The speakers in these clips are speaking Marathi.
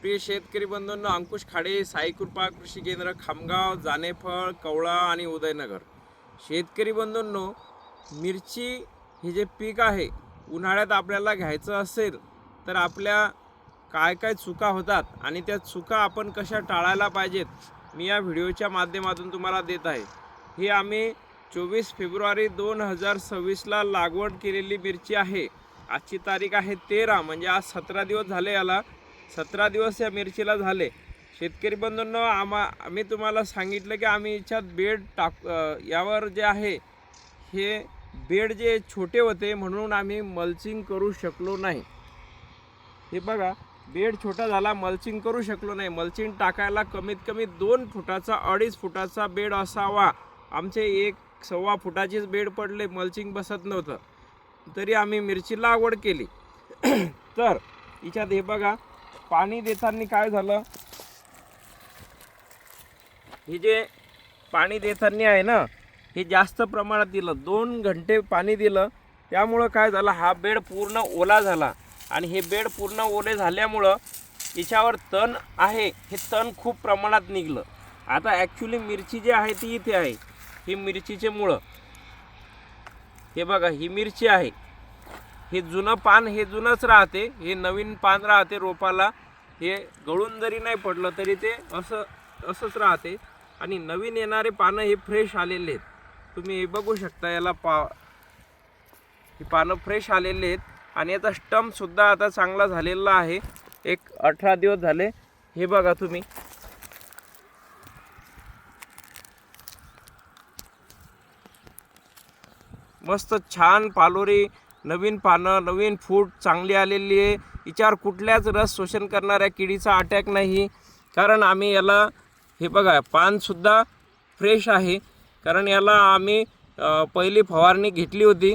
प्रिय शेतकरी बंधूंनो, अंकुश खाडे, साई कृपा कृषी केंद्र, खामगाव, जानेफळ, कवळा आणि उदयनगर. शेतकरी बंधूंनो, मिरची हे जे पीक आहे, उन्हाळ्यात आपल्याला घ्यायचं असेल तर आपल्या काय काय चुका होतात आणि त्या चुका आपण कशा टाळायला पाहिजेत, मी या व्हिडिओच्या माध्यमातून तुम्हाला देत आहे. ही आम्ही 24 फेब्रुवारी 2026ला लागवड केलेली मिरची आहे. आजची तारीख आहे 13, म्हणजे आज 17 दिवस झाले, याला 17 दिवस या मिरचीला झाले. शेतकरी बंधूंनो, आम्ही तुम्हाला सांगितलं की आम्ही याच्यात बेड यावर जे आहे हे बेड जे छोटे होते म्हणून आम्ही मल्चिंग करू शकलो नाही. हे बघा, बेड छोटा झाला, मल्चिंग करू शकलो नाही. मल्चिंग टाकायला कमीत कमी 2 फुटाचा 2.5 फुटाचा बेड असावा. आमचे 1.25 फुटाचीच बेड पडले, मल्चिंग बसत नव्हतं, तरी आम्ही मिरची लागवड केली. तर याच्यात हे बघा, पाणी देताना काय झालं, हे जे पाणी देताना आहे ना, हे जास्त प्रमाणात दिलं, 2 घंटे पाणी दिलं, त्यामुळं काय झालं, हा बेड पूर्ण ओला झाला. आणि हे बेड पूर्ण ओले झाल्यामुळं याच्यावर तण आहे, हे तण खूप प्रमाणात निघलं. आता ॲक्च्युली मिरची जी आहे ती इथे आहे, ही मिरचीचे मुळं, हे बघा, ही मिरची आहे. हे जुनं पान हे जुनंच राहते, हे नवीन पान राहते रोपाला. हे गळून जरी नाही पडलं तरी ते असंच राहते. आणि नवीन येणारे पानं हे फ्रेश आलेले आहेत. तुम्ही हे बघू शकता, याला ही पानं फ्रेश आलेले आहेत. आणि याचा स्टम्पसुद्धा आता चांगला झालेला आहे. एक 18 दिवस झाले. हे बघा तुम्ही, मस्त छान पालोरी, नवीन पानं, नवीन फूट चांगली आलेली आहे. याच्यावर कुठल्याच रस शोषण करणाऱ्या किडीचा अटॅक नाही. कारण आम्ही याला, हे बघा, पानसुद्धा फ्रेश आहे. कारण याला आम्ही पहिली फवारणी घेतली होती.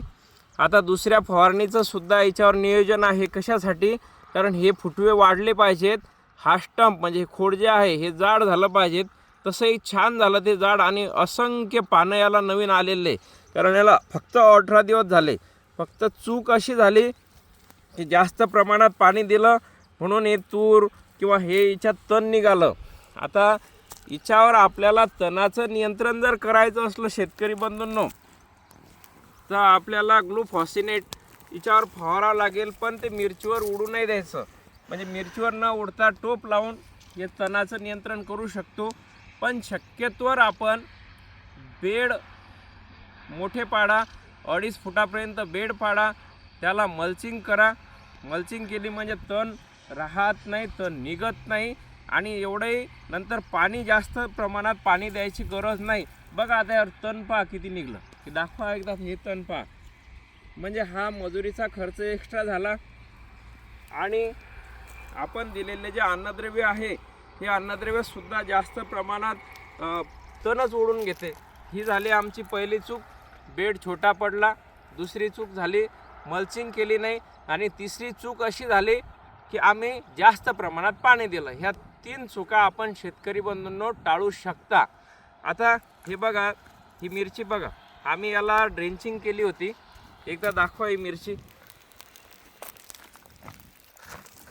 आता दुसऱ्या फवारणीचं सुद्धा याच्यावर नियोजन आहे. कशासाठी? कारण हे फुटवे वाढले पाहिजेत. हा स्टंप म्हणजे खोड जे आहे हे जाड झालं पाहिजेत. तसंही छान झालं ते जाड, आणि असंख्य पानं याला नवीन आलेले. कारण याला फक्त 18 दिवस झाले. फक्त चूक अशी झाली की जास्त प्रमाणात पाणी दिलं म्हणून हे तूर किंवा हे याच्यात तण निघालं. आता याच्यावर आपल्याला तणाचं नियंत्रण जर करायचं असलं शेतकरी बंधूंनो, तर आपल्याला ग्लुफॉसिनेट याच्यावर फवारावं लागेल. पण ते मिरचीवर उडू नाही द्यायचं. म्हणजे मिरचीवर न उडता टोप लावून हे तणाचं नियंत्रण करू शकतो. पण शक्यतोवर आपण बेड मोठे पाडा, 2.5 फुटापर्यंत बेड पाडा, त्याला मल्चिंग करा. मल्चिंग केली म्हणजे तण राहत नाही, तण निघत नाही. आणि एवढंही नंतर पाणी जास्त प्रमाणात पाणी द्यायची गरज नाही. बघा, आता यावर तण पहा किती निघलं, की दाखवा एकदा हे तण पहा. म्हणजे हा मजुरीचा खर्च एक्स्ट्रा झाला. आणि आपण दिलेले जे अन्नद्रव्य आहे, हे अन्नद्रव्यसुद्धा जास्त प्रमाणात तणच ओढून घेते. ही झाली आमची पहिली चूक, बेड छोटा पडला. दुसरी चूक झाली, मल्चिंग केली नाही. आणि तिसरी चूक अशी झाली की आम्ही जास्त प्रमाणात पाणी दिलं. ह्या 3 चुका आपण शेतकरी बंधूंनो टाळू शकता. आता हे बघा, ही मिरची बघा, आम्ही याला ड्रेंचिंग केली होती. एकदा दाखवा ही मिरची,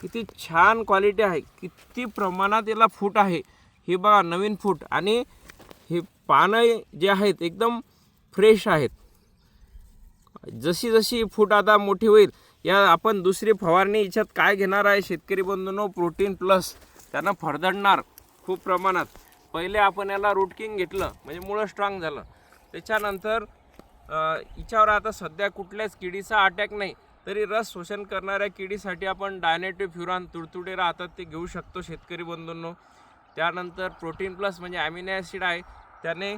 किती छान क्वालिटी आहे, किती प्रमाणात याला फूट आहे. हे बघा, नवीन फूट. आणि हे पानं जे आहेत एकदम फ्रेश आहेत. जशी जशी फूट आता मोठी होईल, या आपण दुसरी फवारणी याच्यात काय घेणार आहे शेतकरी बंधूंनो, प्रोटीन प्लस. त्यांना फडदडणार खूप प्रमाणात. पहिले आपण याला रूट किंग घेतलं, म्हणजे मुळं स्ट्रॉंग झालं. त्याच्यानंतर हिच्यावर आता सध्या कुठल्याच किडीचा अटॅक नाही, तरी रस शोषण करणाऱ्या किडीसाठी आपण डायनेटोफ्युरॉन तुडतुडे राहतात ते घेऊ शकतो शेतकरी बंधूंनो. त्यानंतर प्रोटीन प्लस म्हणजे ॲमिनो ॲसिड आहे, त्याने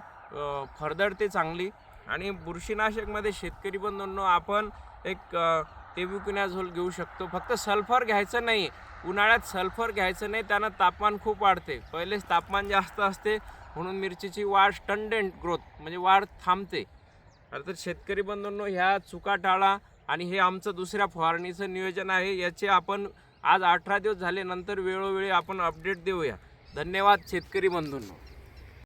फरदडते चांगली. आणि बुरशीनाशकमध्ये शेतकरी बंधूंनो आपण एक टेब्युकोनाझोल घेऊ शकतो. फक्त सल्फर घ्यायचं नाही, उन्हाळ्यात सल्फर घ्यायचं नाही, त्यानं तापमान खूप वाढते. पहिलेच तापमान जास्त असते म्हणून मिरचीची वाढ, स्टंडेंट ग्रोथ म्हणजे वाढ थांबते. तर शेतकरी बंधूंनो, ह्या चुका टाळा. आणि हे आमचं दुसऱ्या फवारणीचं नियोजन आहे, याचे आपण आज 18 दिवस झाले, नंतर वेळोवेळी आपण अपडेट देऊया. धन्यवाद शेतकरी बंधूंनो.